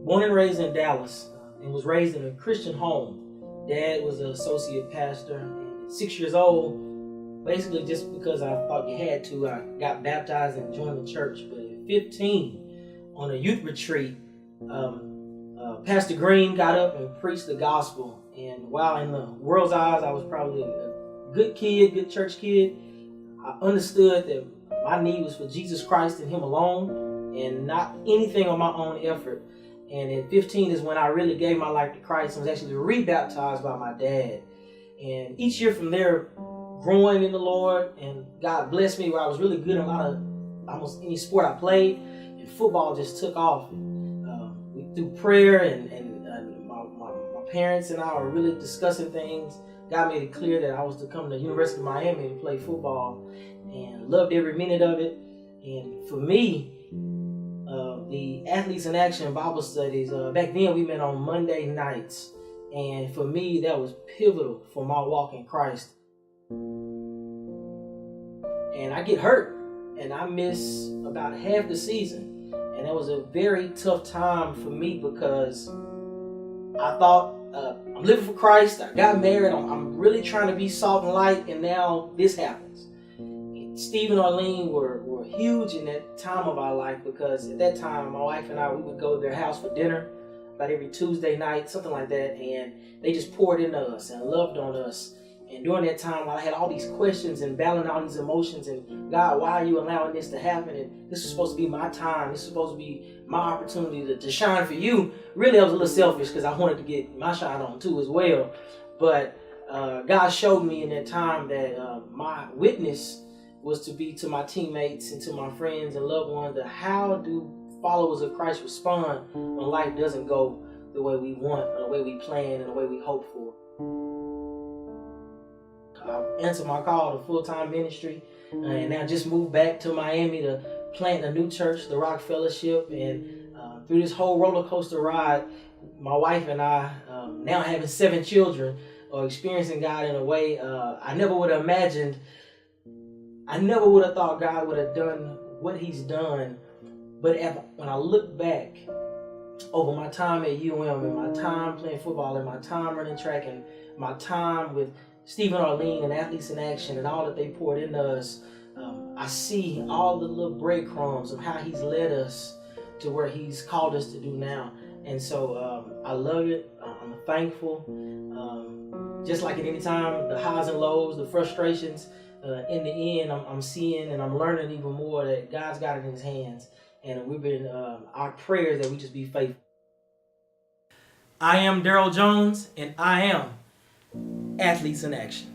born and raised in Dallas and was raised in a Christian home. Dad was an associate pastor. And at 6 years old, basically just because I thought you had to, I got baptized and joined the church. But at 15, on a youth retreat, Pastor Green got up and preached the gospel. And while in the world's eyes, I was probably a good kid, good church kid, I understood that my need was for Jesus Christ and Him alone and not anything on my own effort. And at 15 is when I really gave my life to Christ and was actually rebaptized by my dad. And each year from there, growing in the Lord, and God blessed me where I was really good in a lot of almost any sport I played, and football just took off. Through prayer and my parents and I were really discussing things. God made it clear that I was to come to the University of Miami to play football, and loved every minute of it. And for me, the Athletes in Action Bible studies, back then we met on Monday nights. And for me, that was pivotal for my walk in Christ. And I get hurt, and I miss about half the season. And that was a very tough time for me because I thought, I'm living for Christ, I got married, I'm really trying to be salt and light, and now this happens. And Steve and Arlene were huge in that time of our life, because at that time, my wife and I, we would go to their house for dinner about every Tuesday night, something like that, and they just poured into us and loved on us. And during that time, while I had all these questions and battling all these emotions, and God, why are you allowing this to happen? And this is supposed to be my time. This is supposed to be my opportunity to shine for you. Really, I was a little selfish because I wanted to get my shine on too as well. But God showed me in that time that my witness was to be to my teammates and to my friends and loved ones, that how do followers of Christ respond when life doesn't go the way we want, or the way we plan, and the way we hope for. I answered my call to full-time ministry, and now just moved back to Miami to plant a new church, the Rock Fellowship. And through this whole roller coaster ride, my wife and I, now having 7 children, are experiencing God in a way I never would have imagined. I never would have thought God would have done what He's done. But when I look back over my time at UM, and my time playing football, and my time running track, and my time with Steve and Arlene and Athletes in Action, and all that they poured into us, I see all the little breadcrumbs of how He's led us to where He's called us to do now. And so I love it. I'm thankful. Just like at any time, the highs and lows, the frustrations, in the end, I'm seeing and I'm learning even more that God's got it in His hands. And we've been, our prayers that we just be faithful. I am Daryl Jones, and I am Athletes in Action.